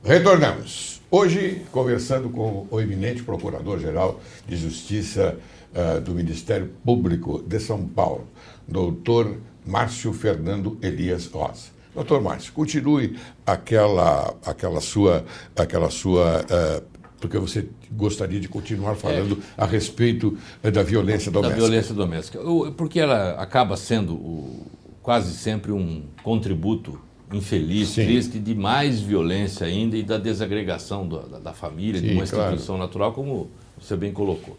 Retornamos. Hoje, conversando com o eminente Procurador-Geral de Justiça do Ministério Público de São Paulo, doutor Márcio Fernando Elias Rosa. Doutor Márcio, continue aquela sua porque você gostaria de continuar falando a respeito da violência doméstica. Da violência doméstica. Porque ela acaba sendo quase sempre um contributo infeliz, Sim. triste, de mais violência ainda e da desagregação da família, Sim, de uma instituição claro. natural, como você bem colocou.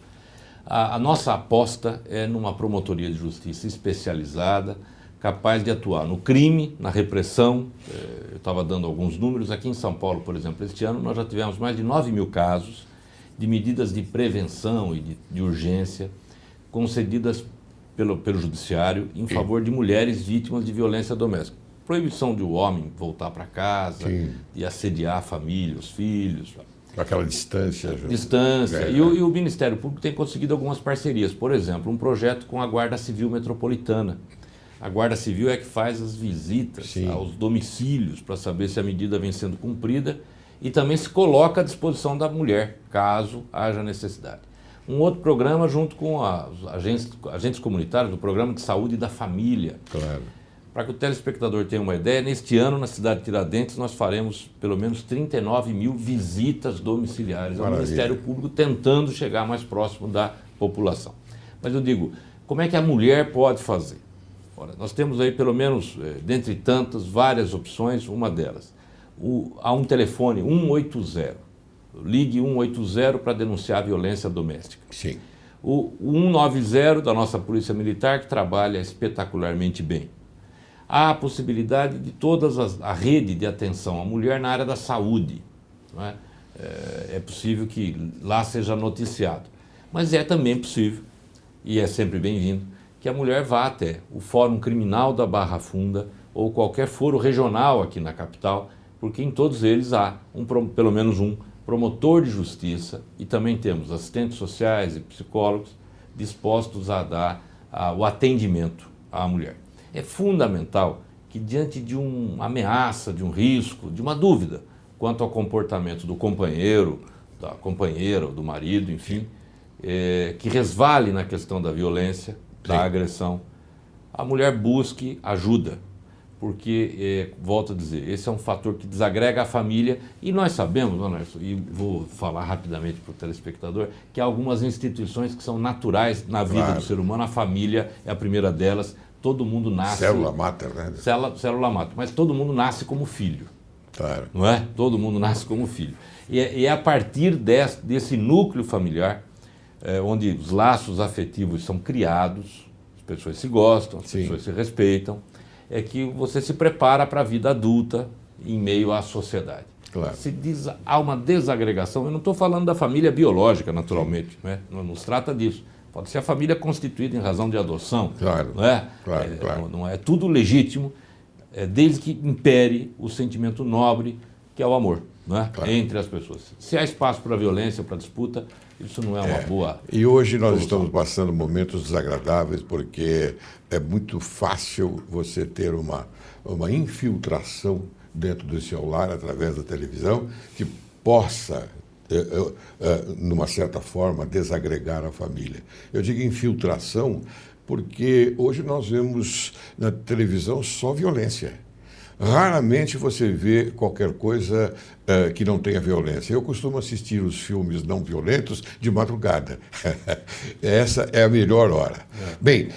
A nossa aposta é numa promotoria de justiça especializada, capaz de atuar no crime, na repressão. Eu estava dando alguns números. Aqui em São Paulo, por exemplo, este ano nós já tivemos mais de 9 mil casos de medidas de prevenção e de urgência concedidas pelo Judiciário em favor de mulheres vítimas de violência doméstica. Proibição de o homem voltar para casa, Sim. de assediar a família, os filhos. Aquela distância. Distância. E o Ministério Público tem conseguido algumas parcerias. Por exemplo, um projeto com a Guarda Civil Metropolitana. A Guarda Civil é que faz as visitas Sim. aos domicílios para saber se a medida vem sendo cumprida e também se coloca à disposição da mulher, caso haja necessidade. Um outro programa junto com os agentes comunitários do Programa de Saúde da Família. Claro. Para que o telespectador tenha uma ideia, neste ano, na cidade de Tiradentes, nós faremos pelo menos 39 mil visitas domiciliares ao Maravilha. Ministério Público, tentando chegar mais próximo da população. Mas eu digo, como é que a mulher pode fazer? Ora, nós temos aí, pelo menos, dentre tantas, várias opções. Uma delas, há um telefone 180. Ligue 180 para denunciar a violência doméstica. Sim. O 190 da nossa Polícia Militar, que trabalha espetacularmente bem. Há a possibilidade de a rede de atenção à mulher na área da saúde. Não é? É possível que lá seja noticiado. Mas é também possível, e é sempre bem-vindo, que a mulher vá até o Fórum Criminal da Barra Funda ou qualquer foro regional aqui na capital, porque em todos eles há pelo menos um promotor de justiça e também temos assistentes sociais e psicólogos dispostos a dar o atendimento à mulher. É fundamental que, diante de uma ameaça, de um risco, de uma dúvida quanto ao comportamento do companheiro, da companheira ou do marido, enfim, que resvale na questão da violência, da agressão, a mulher busque ajuda, porque, volto a dizer, esse é um fator que desagrega a família e nós sabemos, Anderson, e vou falar rapidamente para o telespectador, que há algumas instituições que são naturais na vida do ser humano, a família é a primeira delas. Todo mundo nasce... Célula máter, né? Célula máter, mas todo mundo nasce como filho. Claro. Não é? Todo mundo nasce como filho. E é a partir desse núcleo familiar, onde os laços afetivos são criados, as pessoas se gostam, as Sim. pessoas se respeitam, é que você se prepara para a vida adulta em meio à sociedade. Claro. Há uma desagregação, eu não estou falando da família biológica, naturalmente, né? Não se trata disso. Pode ser a família constituída em razão de adoção. Claro. Não é? Claro. Não é tudo legítimo, desde que impere o sentimento nobre, que é o amor, não é? Claro. Entre as pessoas. Se há espaço para violência, para disputa, isso não é uma boa... E hoje nós solução. estamos passando momentos desagradáveis porque é muito fácil você ter uma infiltração dentro do seu lar através da televisão que possa, numa certa forma, desagregar a família. Eu digo infiltração porque hoje nós vemos na televisão só violência. Raramente você vê qualquer coisa que não tenha violência. Eu costumo assistir os filmes não violentos de madrugada. Essa é a melhor hora. Bem,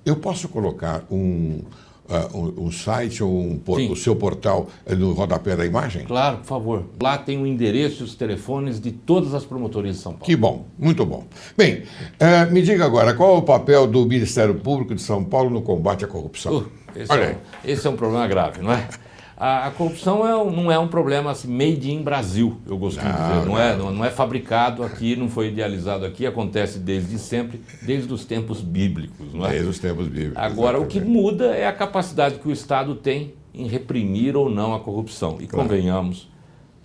eu posso colocar um site ou o seu portal no rodapé da imagem? Claro, por favor. Lá tem o endereço e os telefones de todas as promotorias de São Paulo. Que bom, muito bom. Bem, me diga agora, qual é o papel do Ministério Público de São Paulo no combate à corrupção? Esse é um problema grave, não é? A corrupção não é um problema assim, made in Brasil, eu costumo dizer. Não é fabricado aqui, não foi idealizado aqui, acontece desde sempre, desde os tempos bíblicos. Não é? Desde os tempos bíblicos. Agora, exatamente. O que muda é a capacidade que o Estado tem em reprimir ou não a corrupção. E convenhamos,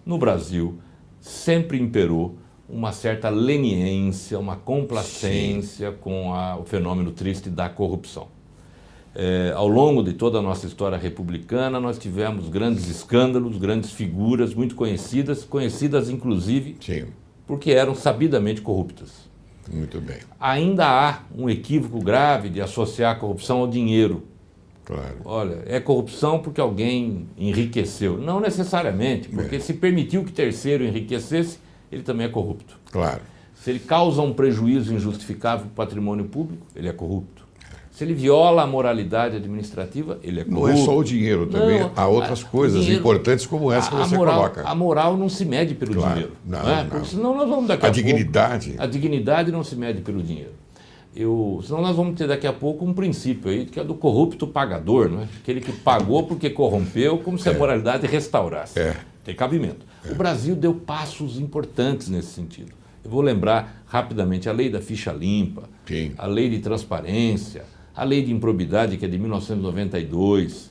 no Brasil, sempre imperou uma certa leniência, uma complacência com o fenômeno triste da corrupção. Ao longo de toda a nossa história republicana, nós tivemos grandes escândalos, grandes figuras muito conhecidas inclusive Sim, porque eram sabidamente corruptas. muito bem. Ainda há um equívoco grave de associar a corrupção ao dinheiro. Claro. Olha, é corrupção porque alguém enriqueceu. Não necessariamente, porque se permitiu que terceiro enriquecesse, ele também é corrupto. Claro. Se ele causa um prejuízo injustificável para o patrimônio público, ele é corrupto. Se ele viola a moralidade administrativa, ele é corrupto. Não é só o dinheiro também, Não, há outras coisas dinheiro, importantes como essa que você coloca. A moral não se mede pelo Claro, dinheiro. não, Não é? não. Porque senão nós vamos daqui a pouco... Dignidade. A dignidade não se mede pelo dinheiro. Senão nós vamos ter daqui a pouco um princípio aí, que é do corrupto pagador, não é? Aquele que pagou porque corrompeu, como se a moralidade restaurasse. Tem cabimento. O Brasil deu passos importantes nesse sentido. Eu vou lembrar rapidamente a lei da ficha limpa, Sim. a lei de transparência, a lei de improbidade, que é de 1992,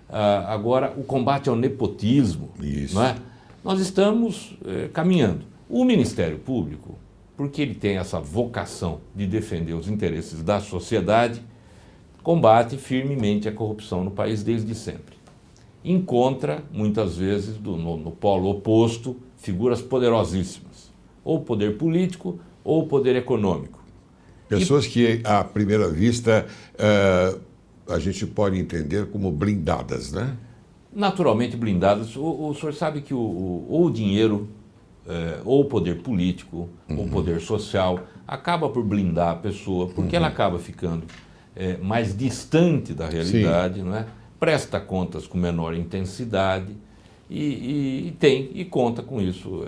agora o combate ao nepotismo. Isso. Não é? Nós estamos caminhando. O Ministério Público, porque ele tem essa vocação de defender os interesses da sociedade, combate firmemente a corrupção no país desde sempre. Encontra, muitas vezes, no polo oposto, figuras poderosíssimas, ou poder político ou poder econômico. Pessoas que, à primeira vista, a gente pode entender como blindadas, né? Naturalmente blindadas. O senhor sabe que ou o dinheiro, ou o poder político, ou o poder social, acaba por blindar a pessoa, porque ela acaba ficando mais distante da realidade, não é? Presta contas com menor intensidade e conta com isso,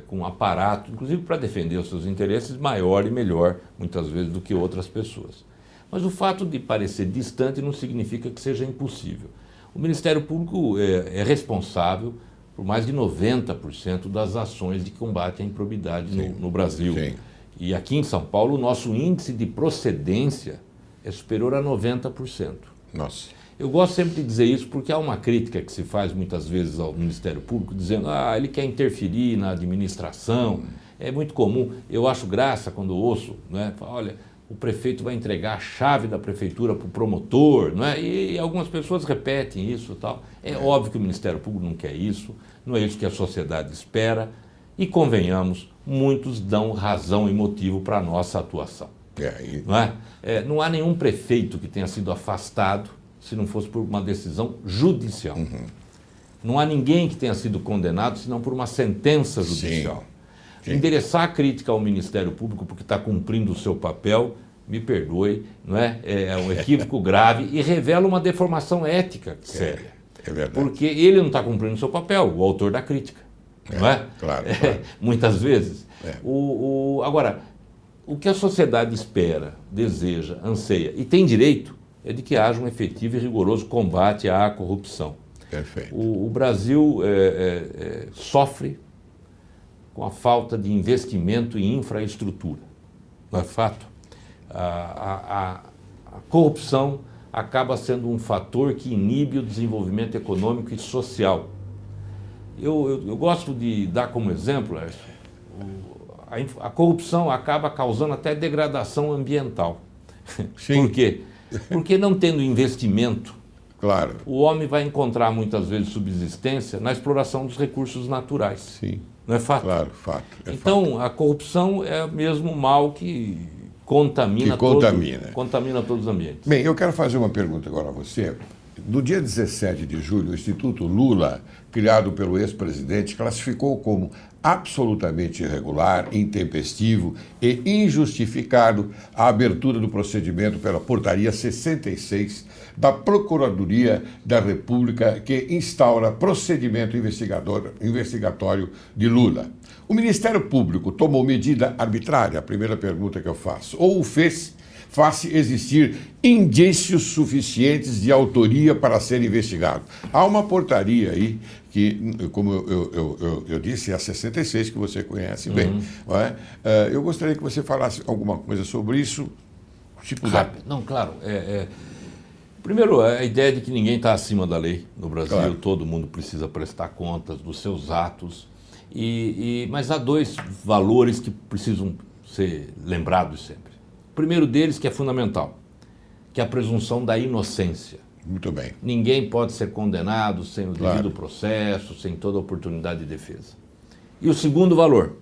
com um aparato, inclusive para defender os seus interesses, maior e melhor, muitas vezes, do que outras pessoas. Mas o fato de parecer distante não significa que seja impossível. O Ministério Público é responsável por mais de 90% das ações de combate à improbidade no Brasil. Sim. E aqui em São Paulo, o nosso índice de procedência é superior a 90%. Nossa. Eu gosto sempre de dizer isso porque há uma crítica que se faz muitas vezes ao Ministério Público, dizendo ele quer interferir na administração. É muito comum, eu acho graça quando ouço, né? Olha, o prefeito vai entregar a chave da prefeitura para o promotor, não é? E algumas pessoas repetem isso e tal. É óbvio que o Ministério Público não quer isso, não é isso que a sociedade espera. E convenhamos, muitos dão razão e motivo para a nossa atuação. Não é? Não há nenhum prefeito que tenha sido afastado se não fosse por uma decisão judicial. Não há ninguém que tenha sido condenado senão por uma sentença judicial. Sim. Endereçar a crítica ao Ministério Público porque está cumprindo o seu papel, me perdoe, não é? É um equívoco grave e revela uma deformação ética séria. É verdade. Porque ele não está cumprindo o seu papel, o autor da crítica. Não é? Claro. Muitas vezes. Agora, o que a sociedade espera, deseja, anseia e tem direito é de que haja um efetivo e rigoroso combate à corrupção. Perfeito. O Brasil sofre com a falta de investimento em infraestrutura. Não é fato? A corrupção acaba sendo um fator que inibe o desenvolvimento econômico e social. Eu gosto de dar como exemplo, a corrupção acaba causando até degradação ambiental. Sim. Por quê? Porque não tendo investimento, claro, o homem vai encontrar muitas vezes subsistência na exploração dos recursos naturais. Sim. Não é fato? Claro, fato. Então, a corrupção é mesmo um mal que contamina todos os ambientes. Bem, eu quero fazer uma pergunta agora a você. No dia 17 de julho, o Instituto Lula, criado pelo ex-presidente, classificou como absolutamente irregular, intempestivo e injustificado a abertura do procedimento pela Portaria 66 da Procuradoria da República, que instaura procedimento investigatório de Lula. O Ministério Público tomou medida arbitrária? A primeira pergunta que eu faço. Ou o fez face existir indícios suficientes de autoria para ser investigado? Há uma portaria aí que, como eu disse, é a 66, que você conhece bem. Não é? Eu gostaria que você falasse alguma coisa sobre isso, se puder. Não, claro. Primeiro, a ideia de que ninguém está acima da lei no Brasil, claro. Todo mundo precisa prestar contas dos seus atos, mas há dois valores que precisam ser lembrados sempre. O primeiro deles, que é fundamental, que é a presunção da inocência. Muito bem. Ninguém pode ser condenado sem o Claro. devido processo, sem toda oportunidade de defesa. E o segundo valor,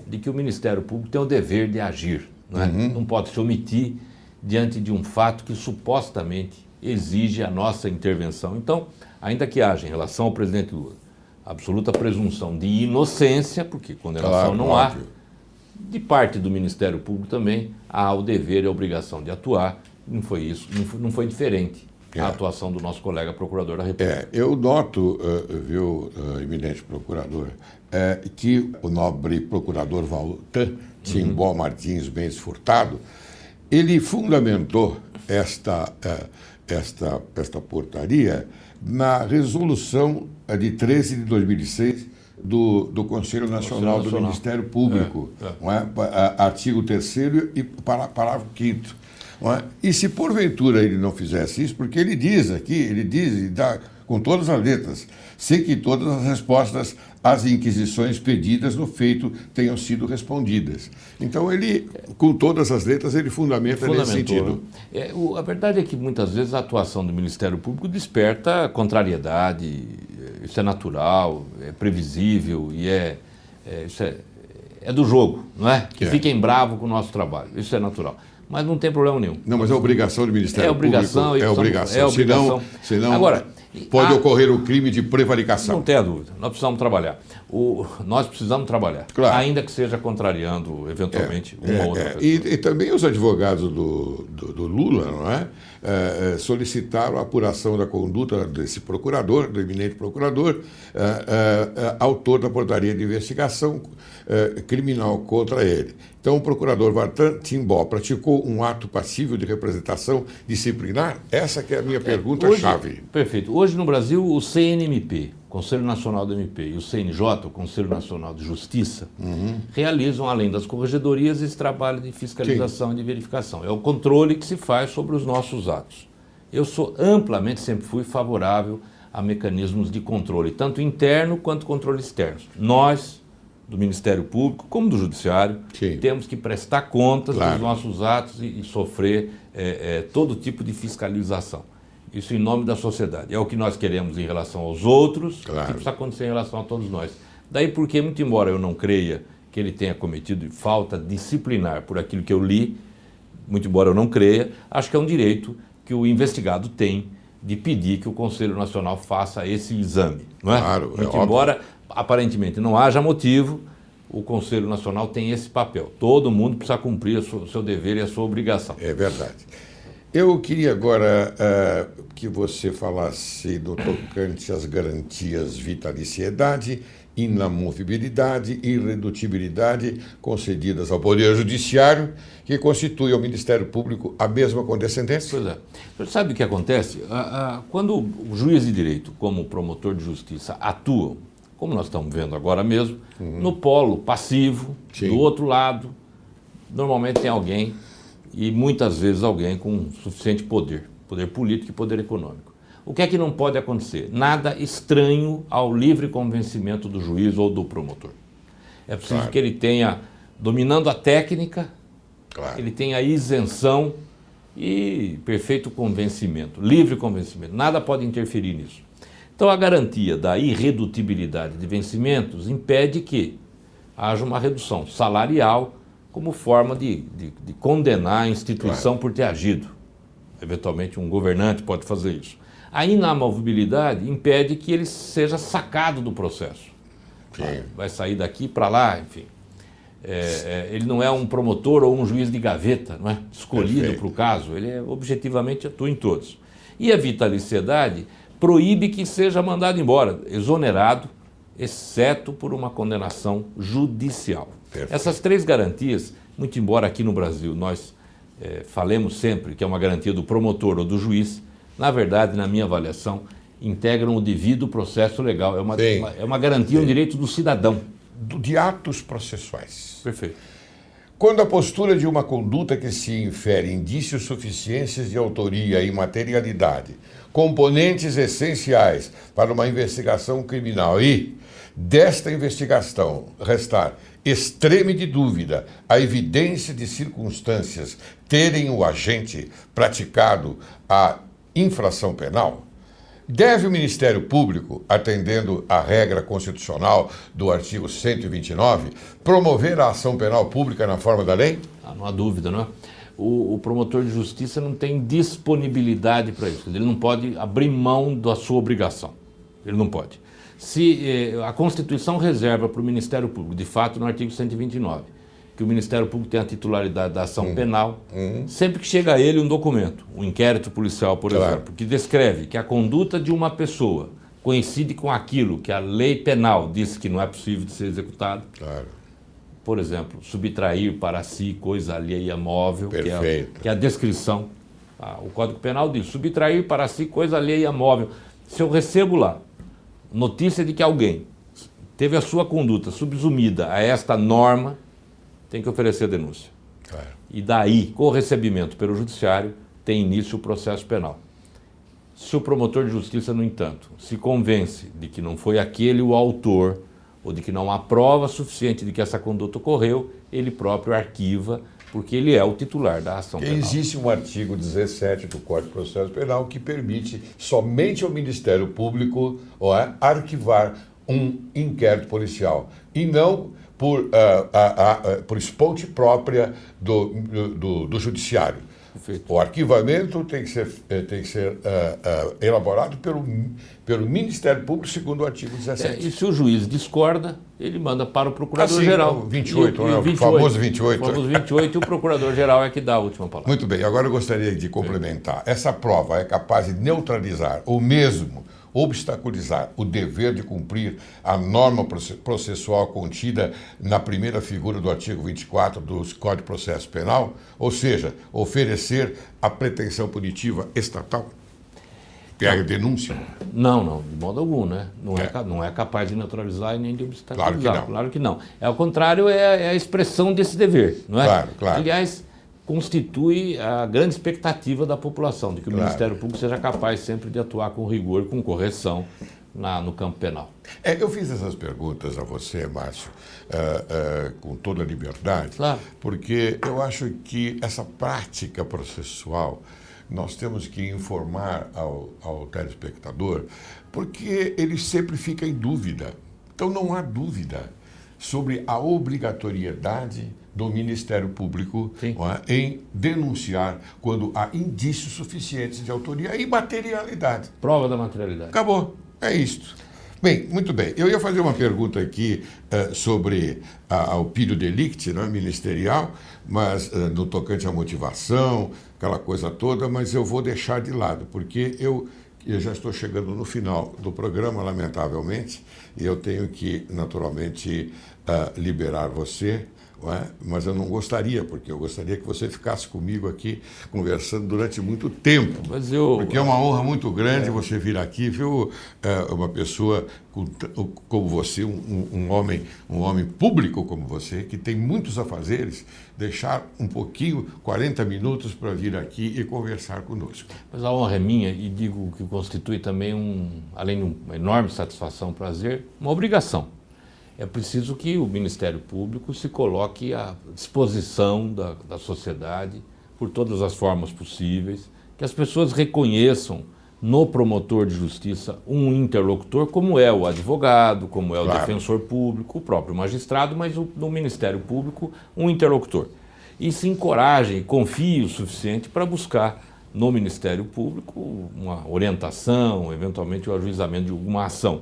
de que o Ministério Público tem o dever de agir, não é? Não pode se omitir diante de um fato que supostamente exige a nossa intervenção. Então, ainda que haja em relação ao presidente Lula absoluta presunção de inocência, porque condenação Claro, não óbvio. há, de parte do Ministério Público também há o dever e a obrigação de atuar. Não foi isso, não foi diferente a atuação do nosso colega procurador da República. Eu noto, viu, eminente procurador, que o nobre procurador Valtan Timbó Martins Mendes Furtado, ele fundamentou esta portaria na resolução de 13 de 2006 do Conselho Nacional do Ministério Público, não é? Artigo 3º e parágrafo 5º. Não é? E se porventura ele não fizesse isso, porque ele diz aqui, ele diz e dá com todas as letras, sem que todas as respostas às inquisições pedidas no feito tenham sido respondidas. Então ele, com todas as letras, ele fundamenta nesse sentido. A verdade é que muitas vezes a atuação do Ministério Público desperta contrariedade, isso é natural, é previsível e isso é do jogo, não é? Que fiquem bravos com o nosso trabalho, isso é natural. Mas não tem problema nenhum. Não, mas é obrigação do Ministério Público. É obrigação. Senão Agora, pode ocorrer o crime de prevaricação. Não tenha dúvida. Nós precisamos trabalhar. Nós precisamos trabalhar. Claro. Ainda que seja contrariando, eventualmente, uma ou outra pessoa. E também os advogados do Lula, não é? Solicitaram a apuração da conduta desse procurador, do eminente procurador, autor da portaria de investigação criminal contra ele. Então, o procurador Valtan Timbó praticou um ato passível de representação disciplinar? Essa que é a minha pergunta-chave. Perfeito. Hoje no Brasil, o CNMP, Conselho Nacional do MP, e o CNJ, o Conselho Nacional de Justiça, realizam, além das corregedorias, esse trabalho de fiscalização e de verificação. É o controle que se faz sobre os nossos atos. Eu sou amplamente, sempre fui favorável a mecanismos de controle, tanto interno quanto controle externo. Nós, do Ministério Público, como do Judiciário, temos que prestar contas dos nossos atos e sofrer todo tipo de fiscalização. Isso em nome da sociedade. É o que nós queremos em relação aos outros, que precisa acontecer em relação a todos nós. Daí porque, muito embora eu não creia que ele tenha cometido falta disciplinar por aquilo que eu li, muito embora eu não creia, acho que é um direito que o investigado tem de pedir que o Conselho Nacional faça esse exame. Não é? Claro, muito embora aparentemente não haja motivo, o Conselho Nacional tem esse papel. Todo mundo precisa cumprir o seu dever e a sua obrigação. É verdade. Eu queria agora que você falasse no tocante às garantias vitaliciedade, inamovibilidade e irredutibilidade concedidas ao Poder Judiciário, que constitui ao Ministério Público a mesma condescendência? Pois é. Você sabe o que acontece? Quando o juiz de direito, como o promotor de justiça, atuam, como nós estamos vendo agora mesmo, no polo passivo, do outro lado, normalmente tem alguém, e muitas vezes alguém com suficiente poder político e poder econômico. O que é que não pode acontecer? Nada estranho ao livre convencimento do juiz ou do promotor. É preciso que ele tenha, dominando a técnica, ele tenha isenção e perfeito convencimento, livre convencimento. Nada pode interferir nisso. Então, a garantia da irredutibilidade de vencimentos impede que haja uma redução salarial como forma de condenar a instituição por ter agido. Eventualmente, um governante pode fazer isso. A inamovibilidade impede que ele seja sacado do processo. Vai sair daqui para lá, enfim. Ele não é um promotor ou um juiz de gaveta, não é? Escolhido para o caso, ele objetivamente atua em todos. E a vitaliciedade proíbe que seja mandado embora, exonerado, exceto por uma condenação judicial. Essas três garantias, muito embora aqui no Brasil nós falemos sempre que é uma garantia do promotor ou do juiz, na verdade, na minha avaliação, integram o devido processo legal. É uma garantia, um direito do cidadão. De atos processuais. Perfeito. Quando a postura de uma conduta que se infere indícios suficientes de autoria e materialidade, componentes essenciais para uma investigação criminal e, desta investigação, restar extreme de dúvida a evidência de circunstâncias terem o agente praticado a infração penal, deve o Ministério Público, atendendo à regra constitucional do artigo 129, promover a ação penal pública na forma da lei? Não há dúvida, não é? O promotor de justiça não tem disponibilidade para isso. Ele não pode abrir mão da sua obrigação. Ele não pode. Se a Constituição reserva para o Ministério Público, de fato, no artigo 129, que o Ministério Público tem a titularidade da ação penal, sempre que chega a ele um documento, um inquérito policial, por exemplo, que descreve que a conduta de uma pessoa coincide com aquilo que a lei penal diz que não é possível de ser executado. Por exemplo, subtrair para si coisa alheia móvel, que é a descrição. O Código Penal diz, subtrair para si coisa alheia móvel. Se eu recebo lá notícia de que alguém teve a sua conduta subsumida a esta norma, tem que oferecer a denúncia. E daí, com o recebimento pelo judiciário, tem início o processo penal. Se o promotor de justiça, no entanto, se convence de que não foi aquele o autor, ou de que não há prova suficiente de que essa conduta ocorreu, ele próprio arquiva, porque ele é o titular da ação penal. Existe um artigo 17 do Código de Processo Penal que permite somente ao Ministério Público arquivar um inquérito policial, e não por esponte própria do Judiciário. Perfeito. O arquivamento tem que ser elaborado pelo Ministério Público, segundo o artigo 17. E se o juiz discorda, ele manda para o Procurador-Geral. 28, o famoso 28. O famoso 28, e o Procurador-Geral é que dá a última palavra. Muito bem, agora eu gostaria de complementar. Essa prova é capaz de neutralizar ou mesmo obstaculizar o dever de cumprir a norma processual contida na primeira figura do artigo 24 do Código de Processo Penal, ou seja, oferecer a pretensão punitiva estatal? Que é a denúncia? Não, de modo algum, né? Não é capaz de neutralizar e nem de obstaculizar. Claro que não. Ao contrário, é a expressão desse dever, não é? Claro. Aliás, constitui a grande expectativa da população, de que o Ministério Público seja capaz sempre de atuar com rigor, com correção no campo penal. Eu fiz essas perguntas a você, Márcio, com toda a liberdade, porque eu acho que essa prática processual nós temos que informar ao telespectador, porque ele sempre fica em dúvida. Então não há dúvida sobre a obrigatoriedade do Ministério Público em denunciar quando há indícios suficientes de autoria e materialidade. Prova da materialidade. Acabou. É isto. Bem, muito bem. Eu ia fazer uma pergunta aqui sobre o pilho delicti, ministerial, mas no tocante à motivação, aquela coisa toda, mas eu vou deixar de lado, porque eu já estou chegando no final do programa, lamentavelmente, e eu tenho que, naturalmente, liberar você, mas eu não gostaria, porque eu gostaria que você ficasse comigo aqui conversando durante muito tempo. Porque é uma honra muito grande você vir aqui, viu? Uma pessoa como você, um homem público como você, que tem muitos afazeres, deixar um pouquinho, 40 minutos para vir aqui e conversar conosco. Mas a honra é minha, e digo que constitui também, além de uma enorme satisfação, prazer, uma obrigação. É preciso que o Ministério Público se coloque à disposição da sociedade por todas as formas possíveis, que as pessoas reconheçam no promotor de justiça um interlocutor, como é o advogado, como é o defensor público, o próprio magistrado, mas no Ministério Público um interlocutor. E se encorajem, confiem o suficiente para buscar no Ministério Público uma orientação, eventualmente o ajuizamento de alguma ação.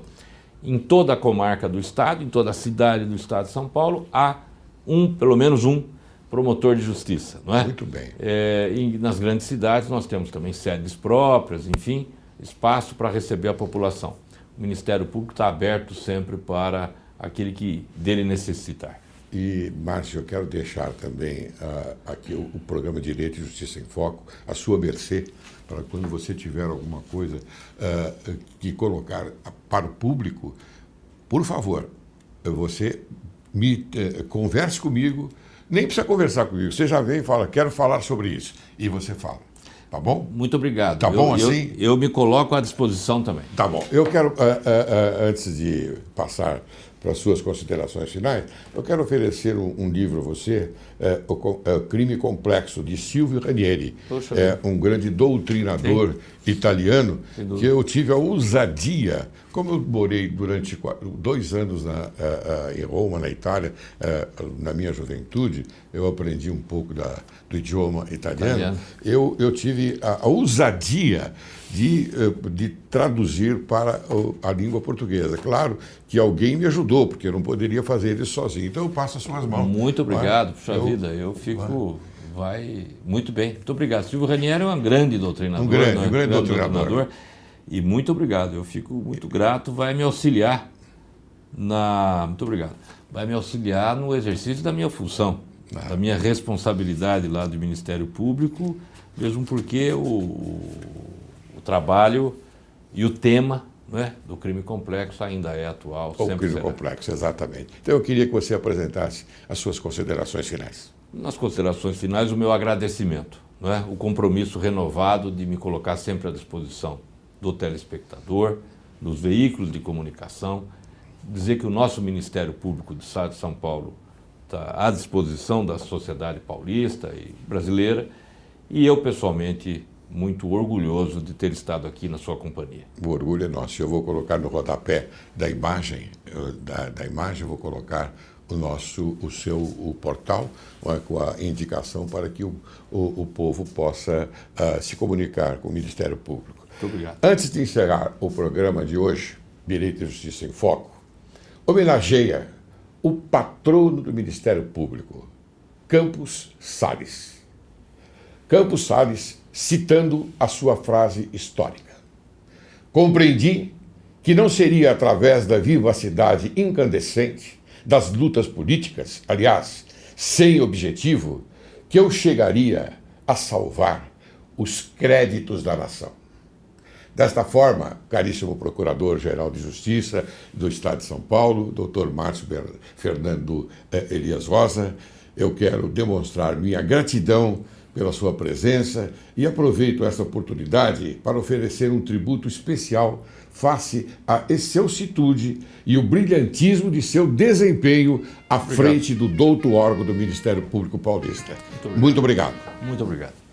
Em toda a comarca do Estado, em toda a cidade do Estado de São Paulo, há pelo menos um promotor de justiça, não é? Muito bem. E nas grandes cidades nós temos também sedes próprias, enfim, espaço para receber a população. O Ministério Público está aberto sempre para aquele que dele necessitar. E, Márcio, eu quero deixar também aqui o programa Direito e Justiça em Foco, à sua mercê, para quando você tiver alguma coisa que colocar para o público, por favor, você converse comigo, nem precisa conversar comigo, você já vem e fala, quero falar sobre isso, e você fala, tá bom? Muito obrigado. Tá bom assim? Eu me coloco à disposição também. Tá bom. Eu quero, antes de passar para as suas considerações finais, eu quero oferecer um livro a você, O Crime Complexo, de Silvio Ranieri. Um grande doutrinador italiano, que eu tive a ousadia, como eu morei durante 2 anos em Roma, na Itália, na minha juventude, eu aprendi um pouco do idioma italiano. Eu tive a ousadia de traduzir para a língua portuguesa. Claro que alguém me ajudou, porque eu não poderia fazer isso sozinho. Então eu passo as suas mãos. Muito obrigado, puxa vida, eu fico... Vai muito bem. Muito obrigado. Silvio Ranieri é um grande doutrinador. Um grande doutrinador. E muito obrigado. Eu fico muito grato. Vai me auxiliar Muito obrigado. Vai me auxiliar no exercício da minha função, da minha responsabilidade lá do Ministério Público, mesmo porque o trabalho e o tema, né, do crime complexo ainda é atual. O crime complexo, exatamente. Então eu queria que você apresentasse as suas considerações finais. Nas considerações finais, o meu agradecimento, não é? O compromisso renovado de me colocar sempre à disposição do telespectador, dos veículos de comunicação, dizer que o nosso Ministério Público do Estado de São Paulo está à disposição da sociedade paulista e brasileira, e eu, pessoalmente, muito orgulhoso de ter estado aqui na sua companhia. O orgulho é nosso. Eu vou colocar no rodapé da imagem, vou colocar o portal, com a indicação para que o povo possa se comunicar com o Ministério Público. Muito obrigado. Antes de encerrar o programa de hoje, Direito e Justiça em Foco, homenageia o patrono do Ministério Público, Campos Salles. Campos Salles, citando a sua frase histórica: compreendi que não seria através da vivacidade incandescente das lutas políticas, aliás, sem objetivo, que eu chegaria a salvar os créditos da nação. Desta forma, caríssimo Procurador-Geral de Justiça do Estado de São Paulo, Dr. Márcio Fernando Elias Rosa, eu quero demonstrar minha gratidão pela sua presença e aproveito essa oportunidade para oferecer um tributo especial face à excelsitude e o brilhantismo de seu desempenho à frente do douto órgão do Ministério Público Paulista. Muito obrigado. Muito obrigado.